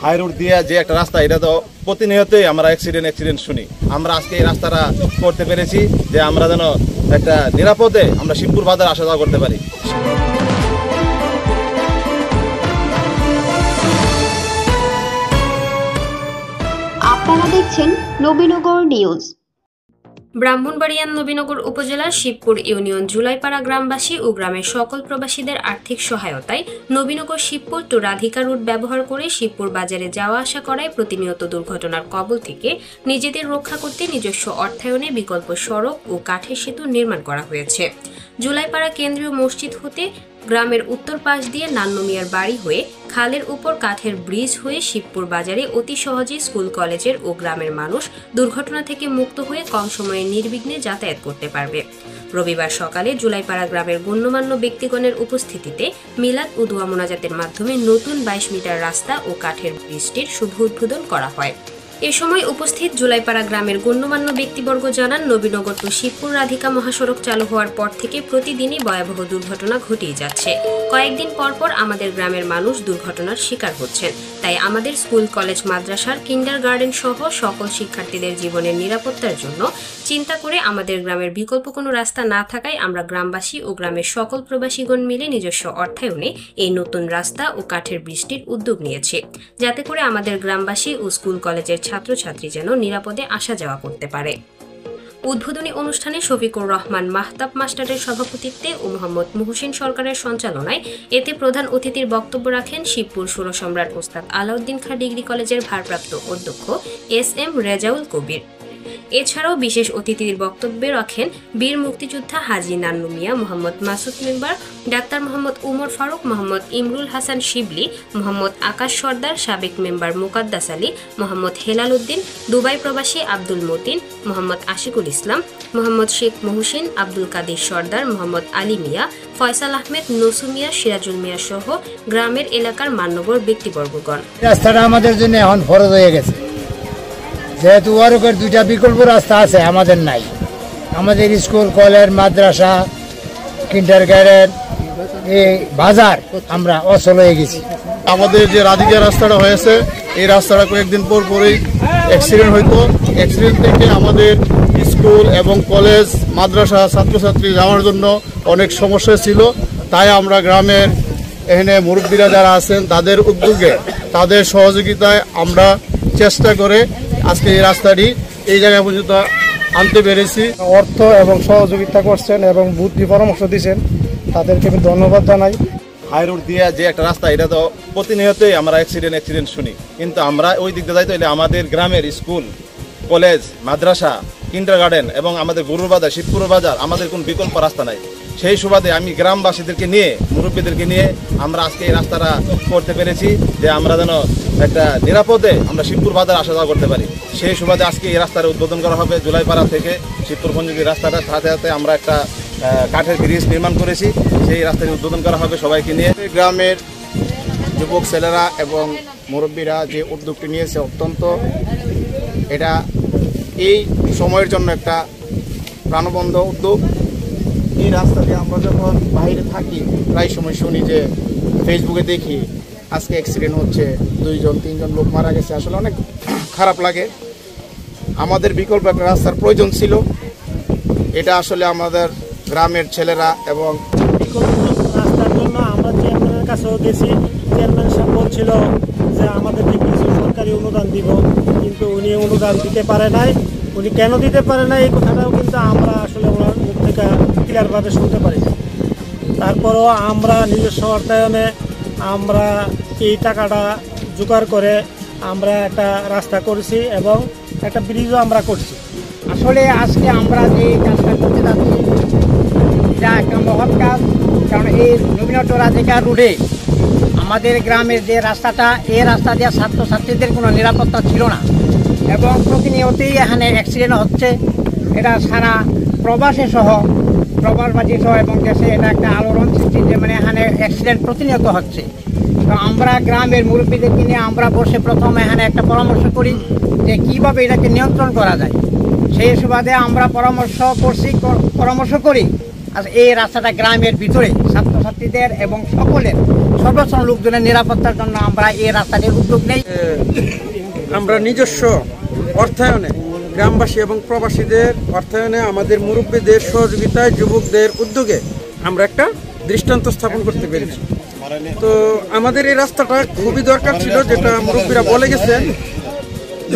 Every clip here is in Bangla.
হাই রোড দিয়ে যে একটা রাস্তা, এটা তো প্রতিনিয়তই আমরা অ্যাক্সিডেন্ট শুনি। আমরা আজকে এই রাস্তাটা করতে পেরেছি যে আমরা যেন একটা নিরাপদে আমরা শিবপুর বাজার আসা যাওয়া করতে পারি। আপনারা দেখছেন নবীনগর নিউজ। ব্রাহ্মণবাড়িয়ার নবীনগর উপজেলার শিবপুর ইউনিয়ন জুলাইপাড়া গ্রামবাসী ও গ্রামের সকল প্রবাসীদের আর্থিক সহায়তায় নবীনগর শিবপুর টু রাধিকা রুট ব্যবহার করে শিবপুর বাজারে যাওয়া আসা করায় প্রতিনিয়ত দুর্ঘটনার কবল থেকে নিজেদের রক্ষা করতে নিজস্ব অর্থায়নে বিকল্প সড়ক ও কাঠের সেতু নির্মাণ করা হয়েছে। জুলাইপাড়া কেন্দ্রীয় মসজিদ হতে গ্রামের উত্তর পাশ দিয়ে নান্নু মিয়ার বাড়ি হয়ে খালের উপর কাঠের ব্রিজ হয়ে শিবপুর বাজারে অতি সহজেই স্কুল কলেজের ও গ্রামের মানুষ দুর্ঘটনা থেকে মুক্ত হয়ে কম সময়ে নির্বিঘ্নে যাতায়াত করতে পারবে। রবিবার সকালে জুলাইপাড়া গ্রামের গণ্যমান্য ব্যক্তিগণের উপস্থিতিতে মিলাদ ও দোয়া মোনাজাতের মাধ্যমে নতুন 22 মিটার রাস্তা ও কাঠের ব্রিজটির শুভ উদ্বোধন করা হয়। এ সময় উপস্থিত জুলাইপাড়া গ্রামের গণ্যমান্য ব্যক্তিবর্গ জানান, নবীনগর টু শিবপুর রাধিকা মহাসড়ক চালু হওয়ার পর থেকে প্রতিদিনই ভয়াবহ দুর্ঘটনা ঘটেই যাচ্ছে। কয়েকদিন পর আমাদের গ্রামের মানুষ দুর্ঘটনার শিকার হচ্ছেন। তাই আমাদের স্কুল, কলেজ, মাদ্রাসার কিন্ডারগার্টেন সহ সকল শিক্ষার্থীদের জীবনের নিরাপত্তার জন্য চিন্তা করে আমাদের গ্রামের বিকল্প কোনো রাস্তা না থাকায় আমরা গ্রামবাসী ও গ্রামের সকল প্রবাসীগণ মিলে নিজস্ব অর্থায়নে এই নতুন রাস্তা ও কাঠের ব্রিজটির উদ্যোগ নিয়েছি, যাতে করে আমাদের গ্রামবাসী ও স্কুল কলেজের ছাত্রছাত্রী যেন নিরাপদে আসা যাওয়া করতে পারে। উদ্বোধনী অনুষ্ঠানে শফিকুর রহমান মাহতাব মাস্টারের সভাপতিত্বে ও মোহাম্মদ মুহসিন সরকারের সঞ্চালনায় এতে প্রধান অতিথির বক্তব্য রাখেন শিবপুর সুরসম্রাট ওস্তাদ আলাউদ্দিন খাঁ ডিগ্রি কলেজের ভারপ্রাপ্ত অধ্যক্ষ এস.এম. রেজাউল কবির। এছাড়াও বিশেষ অতিথির বক্তব্যে রাখেন বীর মুক্তিযোদ্ধা হাজী নান্নু মিয়া, মোহাম্মদ মাসুদ মেম্বার, ডাক্তার মোহাম্মদ উমর ফারুক, মোহাম্মদ ইমরুল হাসান শিবলি, মোহাম্মদ আকাশ সর্দার, সাবেক মেম্বার মুকাদ্দাস আলী, মোহাম্মদ হেলাল উদ্দিন, দুবাই প্রবাসী আব্দুল মতিন, মোহাম্মদ আশিকুল ইসলাম, মোহাম্মদ শেখ মহসিন, আব্দুল কাদির সর্দার, মোহাম্মদ আলী মিয়া, ফয়সাল আহমেদ, নসু মিয়া, সিরাজুল মিয়া সহ গ্রামের এলাকার মান্যবর ব্যক্তিবর্গগণ। রাস্তাটা আমাদের জন্য এখন ফরজ হয়ে গেছে, যেহেতু ওয়ারকের দুইটা বিকল্প রাস্তা আছে, আমাদের নাই। আমাদের স্কুল, কলেজ, মাদ্রাসা, কিন্ডারগার্টেন, এই বাজার আমরা অচল হয়ে গেছি। আমাদের যে রাধিকা রাস্তাটা হয়েছে, এই রাস্তাটা কয়েকদিন পরই অ্যাক্সিডেন্ট হইতো। অ্যাক্সিডেন্ট থেকে আমাদের স্কুল এবং কলেজ, মাদ্রাসা ছাত্রছাত্রী যাওয়ার জন্য অনেক সমস্যা ছিল। তাই আমরা গ্রামের এখানে মুরব্বীরা যারা আছেন তাদের উদ্যোগে, তাদের সহযোগিতায় আমরা চেষ্টা করে আজকে এই রাস্তাটি এই জায়গায় পর্যন্ত আনতে পেরেছি। অর্থ এবং সহযোগিতা করছেন এবং বুদ্ধি পরামর্শ দিচ্ছেন, তাদেরকে আমি ধন্যবাদ জানাই। হাই রোড দিয়ে যে একটা রাস্তা, এটা তো প্রতিনিয়তই আমরা অ্যাক্সিডেন্ট শুনি। কিন্তু আমরা ওই দিক দিয়ে যাইতে হলে আমাদের গ্রামের স্কুল, কলেজ, মাদ্রাসা, কিন্ডারগার্টেন এবং আমাদের গরুর বাজার, শিবপুর বাজার, আমাদের কোনো বিকল্প রাস্তা নাই। সেই সুবাদে আমি গ্রামবাসীদেরকে নিয়ে, মুরব্বীদেরকে নিয়ে আমরা আজকে এই রাস্তাটা করতে পেরেছি যে আমরা যেন একটা নিরাপদে আমরা শিবপুর বাজার আসা যাওয়া করতে পারি। সেই সুবাদে আজকে এই রাস্তার উদ্বোধন করা হবে। জুলাইপাড়া থেকে শিবপুর পর্যন্ত রাস্তাটার সাথে সাথে আমরা একটা কাঠের ব্রিজ নির্মাণ করেছি, সেই রাস্তাটি উদ্বোধন করা হবে সবাইকে নিয়ে। গ্রামের যুবক ছেলেরা এবং মুরব্বীরা যে উদ্যোগটি নিয়েছে, অত্যন্ত এটা এই সময়ের জন্য একটা প্রাণবন্ত উদ্যোগ। এই রাস্তা দিয়ে আমরা যখন বাইরে থাকি প্রায় সময় শুনি যে, ফেসবুকে দেখি আজকে অ্যাক্সিডেন্ট হচ্ছে, 2-3 লোক মারা গেছে। আসলে অনেক খারাপ লাগে। আমাদের বিকল্প একটা রাস্তার প্রয়োজন ছিল। এটা আসলে আমাদের গ্রামের ছেলেরা এবং বিকল্প রাস্তার জন্য আমরা চেয়ারম্যানের কাছেও গেছি। চেয়ারম্যান সাহেব বলছিল যে আমাদেরকে কিছু সরকারি অনুদান দিব, কিন্তু উনি অনুদান দিতে পারে নাই। উনি কেন দিতে পারে না এই কথাটাও কিন্তু আমরা আসলে ওনার মুখ থেকে ক্লিয়ারভাবে শুনতে পারি। তারপরেও আমরা নিজস্ব অর্থায়নে আমরা এই টাকাটা জোগাড় করে আমরা একটা রাস্তা করেছি এবং একটা ব্রিজও আমরা করছি। আসলে আজকে আমরা যে কাজটা করতে যাচ্ছি, যা একটা মহৎ কাজ। কারণ এই নবীনগর রাধিকা রোডে আমাদের গ্রামের যে রাস্তাটা, এই রাস্তা দিয়ে ছাত্রছাত্রীদের কোনো নিরাপত্তা ছিল না এবং প্রতিনিয়তই এখানে অ্যাক্সিডেন্ট হচ্ছে। এটা সারা প্রবাসী সহ এবং দেশে এটা একটা আলোড়ন সৃষ্টি, যে মানে এখানে অ্যাক্সিডেন্ট প্রতিনিয়ত হচ্ছে। তো আমরা গ্রামের মুরব্বীদেরকে নিয়ে আমরা বসে প্রথম এখানে একটা পরামর্শ করি যে কীভাবে এটাকে নিয়ন্ত্রণ করা যায়। সেই সুবাদে আমরা পরামর্শ করি আর এই রাস্তাটা গ্রামের ভিতরে ছাত্রছাত্রী ছাত্রছাত্রীদের এবং সকলের সর্বস্ব লোকজনের নিরাপত্তার জন্য আমরা এই রাস্তাটির উদ্যোগ নেই। আমরা নিজস্ব অর্থায়নে, গ্রামবাসী এবং প্রবাসীদের অর্থায়নে, আমাদের মুরব্বীদের সহযোগিতায়, যুবকদের উদ্যোগে আমরা একটা দৃষ্টান্ত স্থাপন করতে পেরেছি। তো আমাদের এই রাস্তাটা খুবই দরকার ছিল, যেটা মুরব্বীরা বলে গেছেন।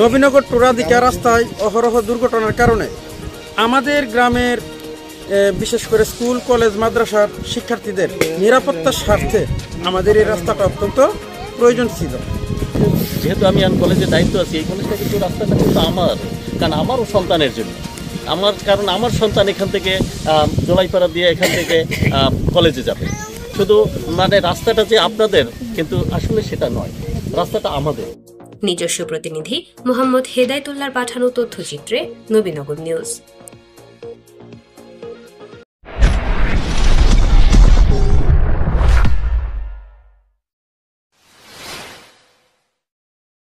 নবীনগর টু রাধিকা রাস্তায় অহরহ দুর্ঘটনার কারণে আমাদের গ্রামের বিশেষ করে স্কুল, কলেজ, মাদ্রাসার শিক্ষার্থীদের নিরাপত্তার স্বার্থে আমাদের এই রাস্তাটা অত্যন্ত প্রয়োজন ছিল। যেহেতু আমি কলেজে দায়িত্ব আছি, এই কলেজটা কিন্তু রাস্তাটা কিন্তু আমার, কারণ আমারও সন্তানের জন্য, কারণ আমার সন্তান এখান থেকে জলাইপাড়া দিয়ে এখান থেকে কলেজে যাবে। শুধু মানে রাস্তাটা যে আপনাদের, কিন্তু আসলে সেটা নয়, রাস্তাটা আমাদের। নিজস্ব প্রতিনিধি মোহাম্মদ হেদায়েতুল্লাহর পাঠানো তথ্যচিত্রে নবীনগর নিউজ।